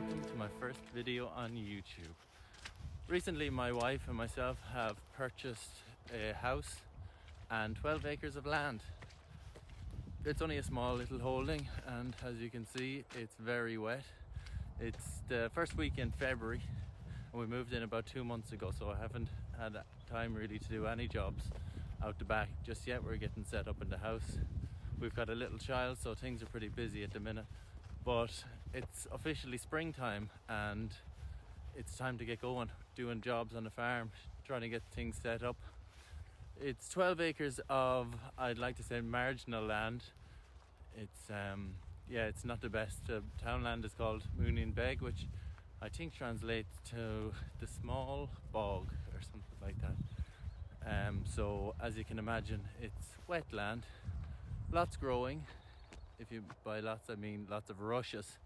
welcome to my first video on YouTube. Recently my wife and myself have purchased a house and 12 acres of land. It's only a small little holding, and as you can see it's very wet. It's the first week in February and we moved in about 2 months ago, so I haven't had time really to do any jobs out the back just yet. We're getting set up in the house. We've got a little child, so things are pretty busy at the minute, but it's officially springtime and it's time to get going, doing jobs on the farm, trying to get things set up. It's 12 acres of, I'd like to say, marginal land. It's it's not the best. The townland is called Mooneen Beg, which I think translates to the small bog or something like that. So as you can imagine, it's wet land, lots growing. If you by lots I mean lots of rushes.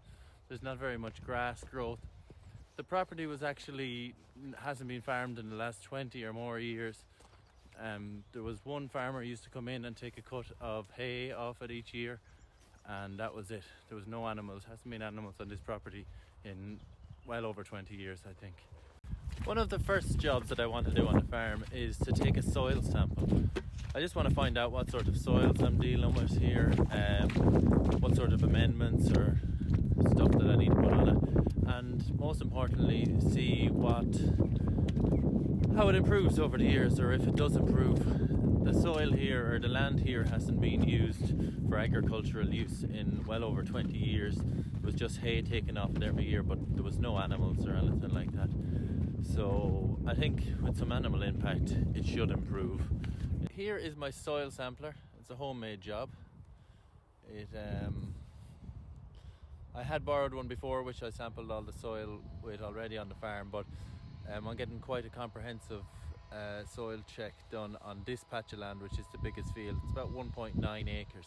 There's not very much grass growth. The property hasn't been farmed in the last 20 or more years. There was one farmer who used to come in and take a cut of hay off it each year, and that was it. There was no animals. Hasn't been animals on this property in well over 20 years, I think. One of the first jobs that I want to do on the farm is to take a soil sample. I just want to find out what sort of soils I'm dealing with here, what sort of amendments or stuff that I need to put on it, and most importantly see how it improves over the years, or if it does improve. The soil here, or the land here, hasn't been used for agricultural use in well over 20 years. It was just hay taken off it every year, but there was no animals or anything like that. So I think with some animal impact it should improve. Here is my soil sampler. It's a homemade job. I had borrowed one before, which I sampled all the soil with already on the farm, but I'm getting quite a comprehensive soil check done on this patch of land, which is the biggest field. It's about 1.9 acres.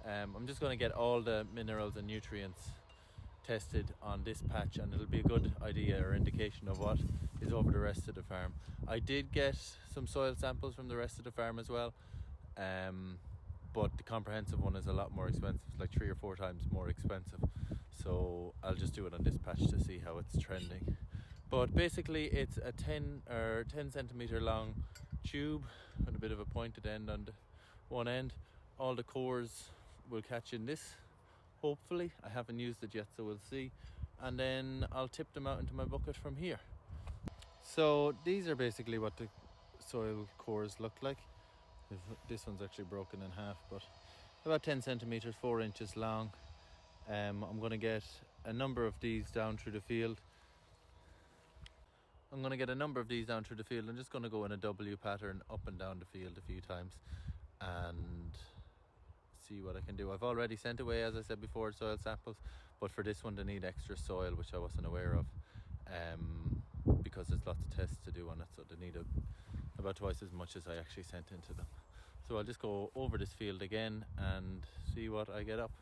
I'm just going to get all the minerals and nutrients tested on this patch, and it'll be a good idea or indication of what is over the rest of the farm. I did get some soil samples from the rest of the farm as well, but the comprehensive one is a lot more expensive. It's like 3 or 4 times more expensive, so I'll just do it on this patch to see how it's trending. But basically it's a 10 centimeter long tube with a bit of a pointed end on the one end. All the cores will catch in this, hopefully. I haven't used it yet, so we'll see. And then I'll tip them out into my bucket from here. So these are basically what the soil cores look like. This one's actually broken in half, but about 10 centimeters, 4 inches long. I'm going to get a number of these down through the field. I'm just going to go in a W pattern up and down the field a few times and see what I can do. I've already sent away, as I said before, soil samples, but for this one they need extra soil, which I wasn't aware of, because there's lots of tests to do on it, so they need about twice as much as I actually sent into them. So I'll just go over this field again and see what I get up.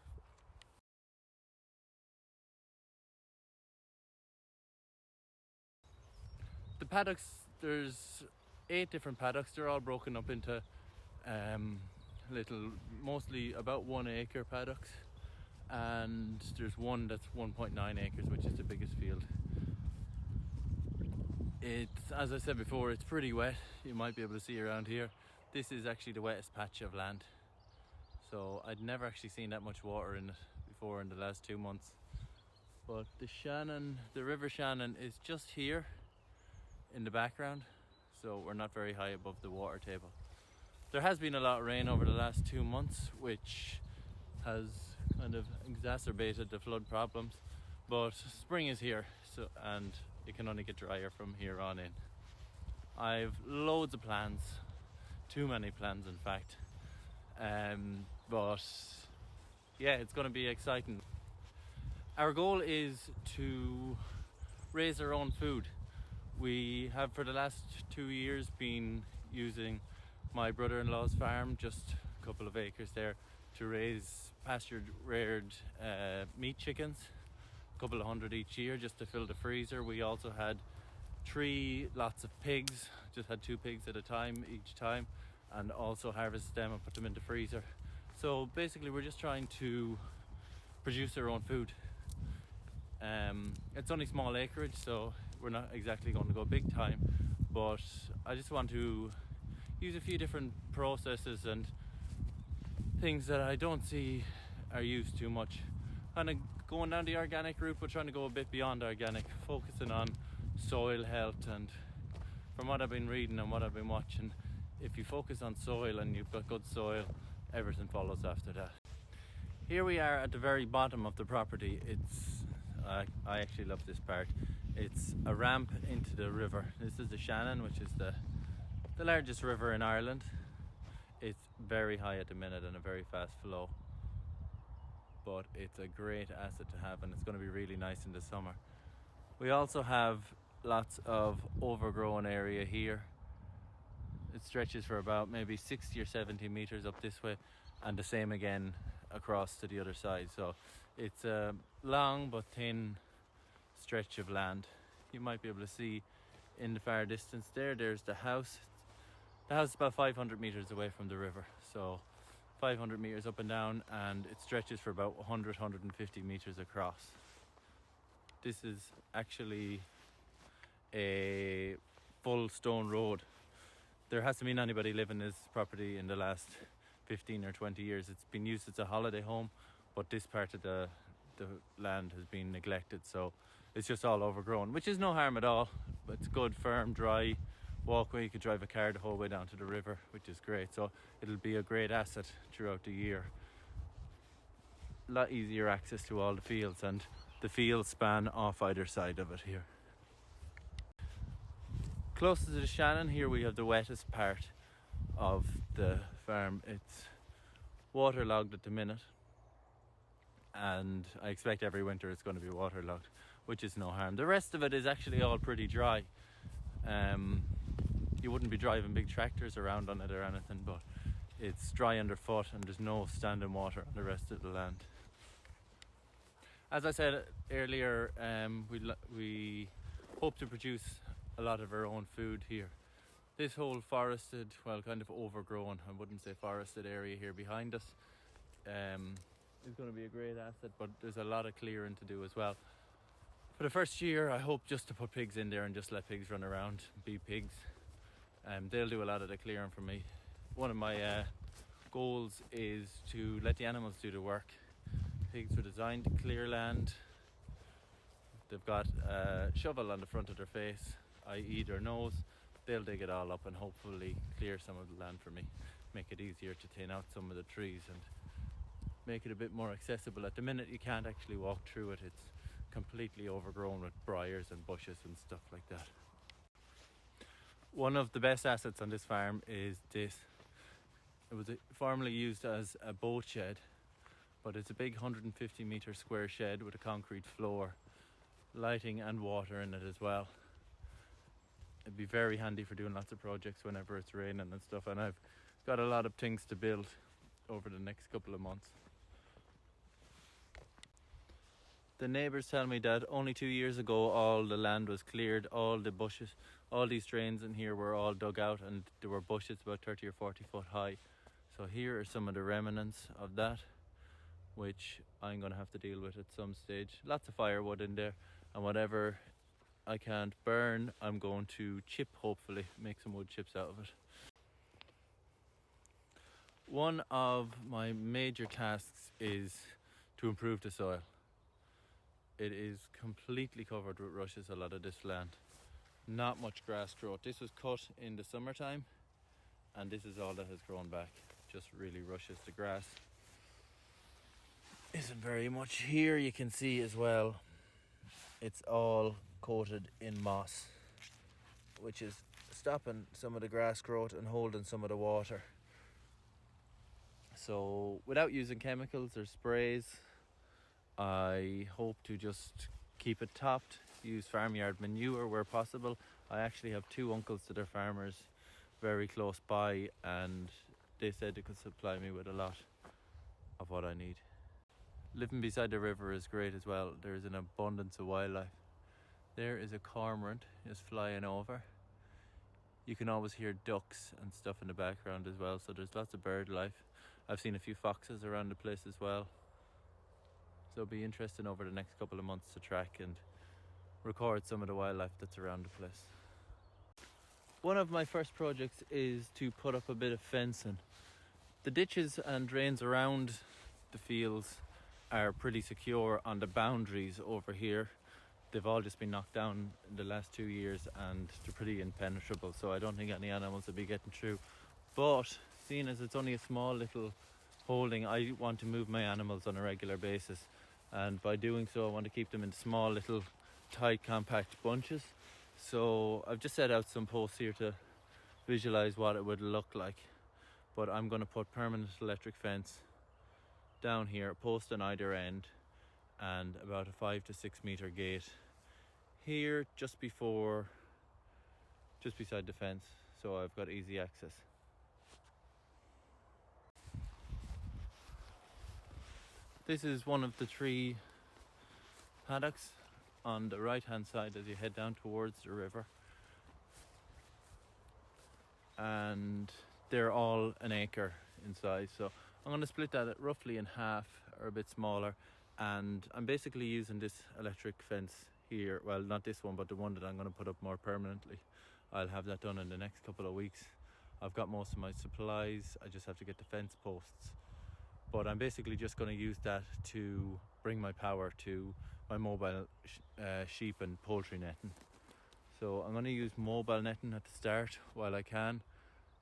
The paddocks, there's 8 different paddocks. They're all broken up into mostly about 1 acre paddocks, and there's one that's 1.9 acres, which is the biggest field. It's, as I said before, it's pretty wet. You might be able to see around here. This is actually the wettest patch of land, so I'd never actually seen that much water in it before in the last 2 months. But the River Shannon is just here in the background, so we're not very high above the water table. There has been a lot of rain over the last 2 months, which has kind of exacerbated the flood problems, but spring is here, and it can only get drier from here on in. I've loads of plans, too many plans in fact, but yeah, it's going to be exciting. Our goal is to raise our own food. We have for the last 2 years been using my brother-in-law's farm, just a couple of acres there, to raise pastured reared meat chickens, a couple of hundred each year, just to fill the freezer. We also had 3 lots of pigs, just had 2 pigs at a time each time, and also harvested them and put them in the freezer. So basically we're just trying to produce our own food. It's only small acreage, so we're not exactly going to go big time, but I just want to use a few different processes and things that I don't see are used too much. Kind of going down the organic route, but trying to go a bit beyond organic, focusing on soil health. And from what I've been reading and what I've been watching, if you focus on soil and you've got good soil, everything follows after that. Here we are at the very bottom of the property. I actually love this part. It's a ramp into the river. This is the Shannon, which is the largest river in Ireland. It's very high at the minute and a very fast flow, but it's a great asset to have, and it's going to be really nice in the summer. We also have lots of overgrown area here. It stretches for about maybe 60 or 70 meters up this way, and the same again across to the other side. So it's a long but thin stretch of land. You might be able to see in the far distance there's the house. The house is about 500 meters away from the river, so 500 meters up and down, and it stretches for about 150 meters across. This is actually a full stone road. There hasn't been anybody living in this property in the last 15 or 20 years. It's been used as a holiday home, but this part of the land has been neglected, so it's just all overgrown, which is no harm at all. It's good, firm, dry walkway. You could drive a car the whole way down to the river, which is great. So it'll be a great asset throughout the year. A lot easier access to all the fields, and the fields span off either side of it here. Close to the Shannon, here we have the wettest part of the farm. It's waterlogged at the minute, and I expect every winter it's going to be waterlogged, which is no harm. The rest of it is actually all pretty dry. You wouldn't be driving big tractors around on it or anything, but it's dry underfoot and there's no standing water on the rest of the land. As I said earlier, we hope to produce a lot of our own food here. This whole forested, well, kind of overgrown, I wouldn't say forested area here behind us is going to be a great asset, but there's a lot of clearing to do as well. For the first year, I hope just to put pigs in there and just let pigs run around, be pigs. They'll do a lot of the clearing for me. One of my goals is to let the animals do the work. Pigs are designed to clear land. They've got a shovel on the front of their face, i.e. their nose. They'll dig it all up and hopefully clear some of the land for me, make it easier to thin out some of the trees and make it a bit more accessible. At the minute you can't actually walk through it. It's completely overgrown with briars and bushes and stuff like that. One of the best assets on this farm is this. It was formerly used as a boat shed, but it's a big 150 meter square shed with a concrete floor, lighting and water in it as well. It'd be very handy for doing lots of projects whenever it's raining and stuff, and I've got a lot of things to build over the next couple of months. The neighbours tell me that only 2 years ago all the land was cleared, all the bushes, all these drains in here were all dug out, and there were bushes about 30 or 40 foot high. So here are some of the remnants of that, which I'm going to have to deal with at some stage. Lots of firewood in there, and whatever I can't burn, I'm going to chip, hopefully, make some wood chips out of it. One of my major tasks is to improve the soil. It is completely covered with rushes, a lot of this land. Not much grass growth. This was cut in the summertime, and this is all that has grown back. Just really rushes. The grass isn't very much here. You can see as well, it's all coated in moss, which is stopping some of the grass growth and holding some of the water. So without using chemicals or sprays, I hope to just keep it topped, use farmyard manure where possible. I actually have 2 uncles that are farmers very close by, and they said they could supply me with a lot of what I need. Living beside the river is great as well. There's an abundance of wildlife. There is a cormorant just flying over. You can always hear ducks and stuff in the background as well, so there's lots of bird life. I've seen a few foxes around the place as well. So it'll be interesting over the next couple of months to track and record some of the wildlife that's around the place. One of my first projects is to put up a bit of fencing. The ditches and drains around the fields are pretty secure on the boundaries over here. They've all just been knocked down in the last 2 years and they're pretty impenetrable, so I don't think any animals will be getting through. But seeing as it's only a small little holding, I want to move my animals on a regular basis, and by doing so I want to keep them in small little tight compact bunches. So I've just set out some posts here to visualize what it would look like, but I'm going to put permanent electric fence down here, a post on either end, and about a 5 to 6 meter gate here just beside the fence, so I've got easy access. This is one of the 3 paddocks on the right hand side as you head down towards the river, and they're all an acre in size, so I'm going to split that roughly in half or a bit smaller, and I'm basically using this electric fence here, well not this one but the one that I'm going to put up more permanently. I'll have that done in the next couple of weeks. I've got most of my supplies, I just have to get the fence posts, but I'm basically just going to use that to bring my power to my mobile sheep and poultry netting. So I'm going to use mobile netting at the start while I can.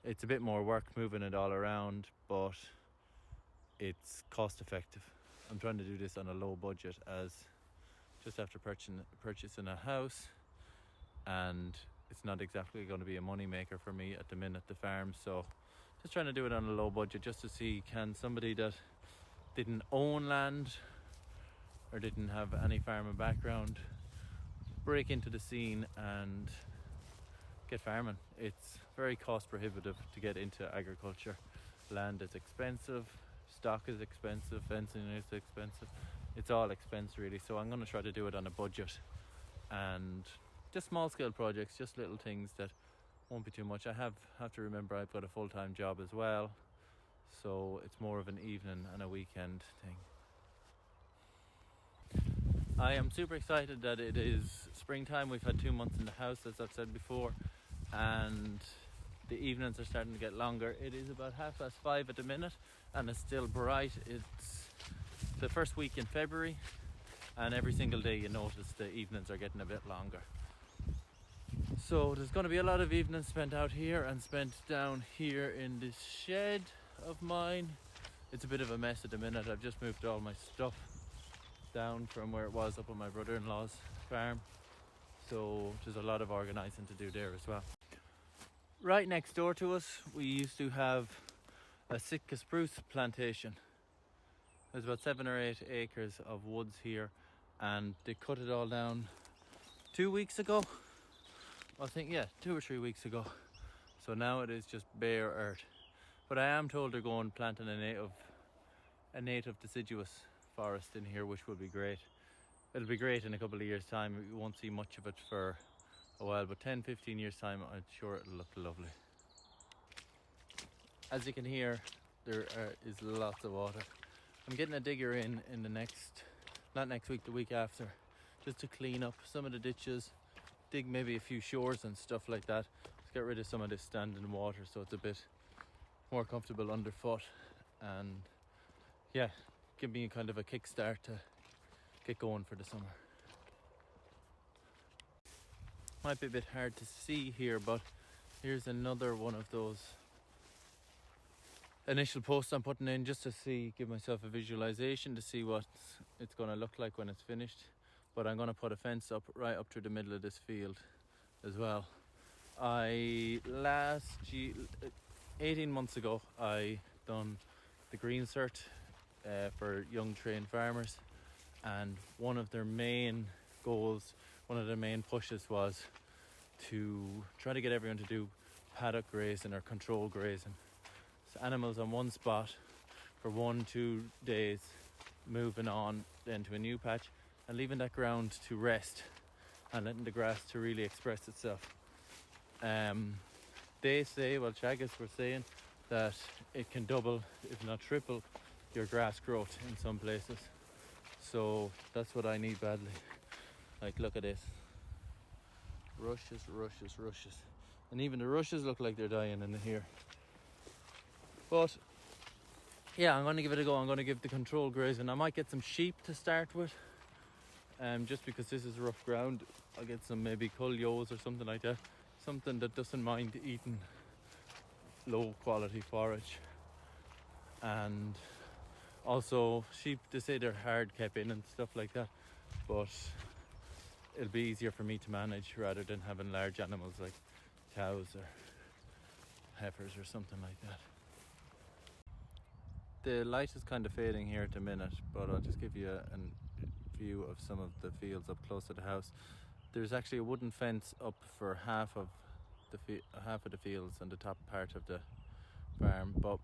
It's a bit more work moving it all around, but it's cost effective. I'm trying to do this on a low budget, as just after purchasing a house, and it's not exactly going to be a money maker for me at the minute, the farm. So just trying to do it on a low budget, just to see, can somebody that didn't own land or didn't have any farming background break into the scene and get farming. It's very cost prohibitive to get into agriculture. Land is expensive, stock is expensive, fencing is expensive. It's all expense really, so I'm going to try to do it on a budget, and just small scale projects, just little things that won't be too much. I have to remember I've got a full-time job as well, so it's more of an evening and a weekend thing. I am super excited that it is springtime. We've had 2 months in the house, as I've said before, and the evenings are starting to get longer. It is about 5:30 at the minute and it's still bright. It's the first week in February, and every single day you notice the evenings are getting a bit longer. So there's going to be a lot of evenings spent out here and spent down here in this shed of mine. It's a bit of a mess at the minute. I've just moved all my stuff down from where it was up on my brother-in-law's farm, so there's a lot of organising to do there as well. Right next door to us we used to have a Sitka spruce plantation. There's about 7 or 8 acres of woods here, and they cut it all down 2 weeks ago. I think, yeah, 2 or 3 weeks ago. So now it is just bare earth. But I am told they're going planting a native deciduous forest in here, which will be great. It'll be great in a couple of years' time. We won't see much of it for a while, but 10-15 years' time, I'm sure it'll look lovely. As you can hear, there is lots of water. I'm getting a digger in the not next week, the week after, just to clean up some of the ditches, dig maybe a few shores and stuff like that, to get rid of some of this standing water so it's a bit more comfortable underfoot, and yeah, give me kind of a kickstart to get going for the summer. Might be a bit hard to see here, but here's another one of those initial posts I'm putting in just to give myself a visualization to see what it's going to look like when it's finished. But I'm going to put a fence up right up through the middle of this field as well. 18 months ago I done the Green Cert for young trained farmers, and one of their main goals, one of their main pushes was to try to get everyone to do paddock grazing or control grazing. So animals on one spot for 1-2 days, moving on then to a new patch and leaving that ground to rest and letting the grass to really express itself. They say, well, Chagas were saying that it can double, if not triple, your grass growth in some places. So that's what I need badly. Like, look at this. Rushes. And even the rushes look like they're dying in here. But yeah, I'm going to give it a go. I'm going to give the controlled grazing. I might get some sheep to start with. Just because this is rough ground, I'll get some maybe culios or something like that. Something that doesn't mind eating low quality forage. And also sheep, they say they're hard kept in and stuff like that, but it'll be easier for me to manage rather than having large animals like cows or heifers or something like that. The light is kind of fading here at the minute, but I'll just give you a view of some of the fields up close to the house. There's actually a wooden fence up for half of the fields and the top part of the farm, but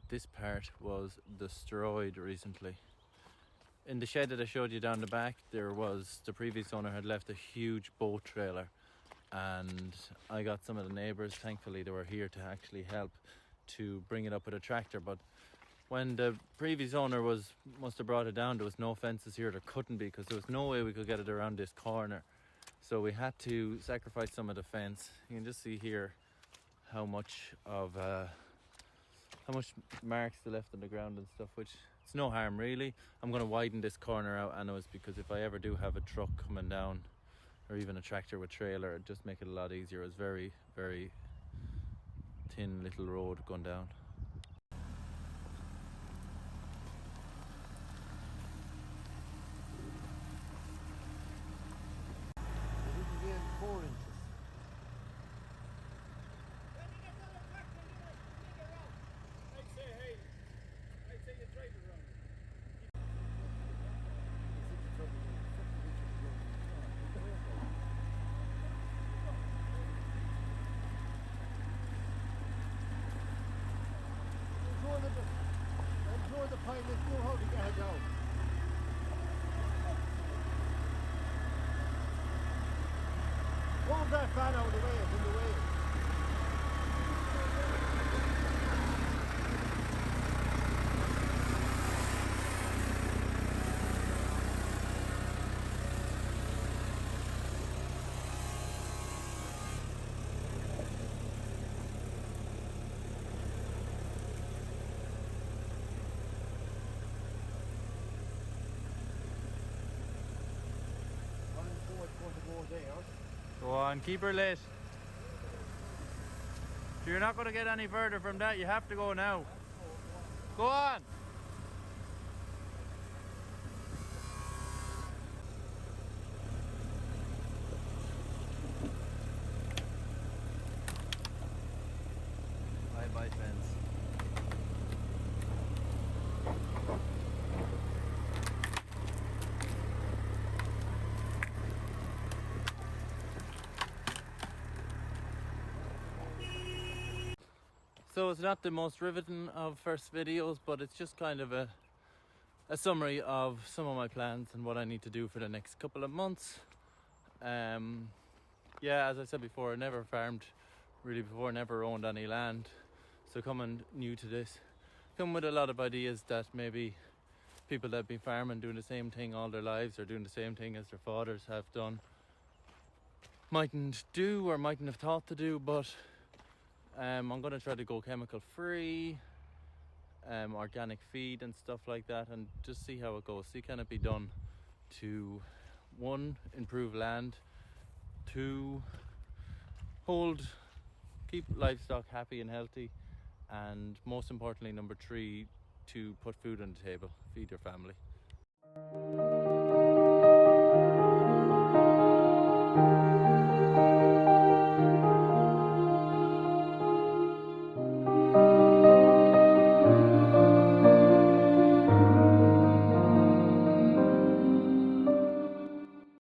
this part was destroyed recently. In the shed that I showed you down the back, the previous owner had left a huge boat trailer, and I got some of the neighbours, thankfully they were here to actually help to bring it up with a tractor. But when the previous owner must have brought it down, there was no fences here. There couldn't be, because there was no way we could get it around this corner. So we had to sacrifice some of the fence. You can just see here how much marks they left on the ground and stuff, which it's no harm really. I'm going to widen this corner out anyways, because if I ever do have a truck coming down, or even a tractor with trailer, it'd just make it a lot easier. It's very, very thin little road going down. Move that fan out of the way, it's in the way. Go on, keep her lit. So you're not going to get any further from that, you have to go now. Go on! Bye fence. So it's not the most riveting of first videos, but it's just kind of a summary of some of my plans and what I need to do for the next couple of months. Yeah, as I said before, I never farmed really before, never owned any land. So coming new to this, come with a lot of ideas that maybe people that have been farming, doing the same thing all their lives, or doing the same thing as their fathers have done, mightn't do or mightn't have thought to do. But I'm going to try to go chemical free, organic feed and stuff like that, and just see how it goes. See, can it be done to, one, improve land, two, keep livestock happy and healthy, and most importantly, number three, to put food on the table, feed your family.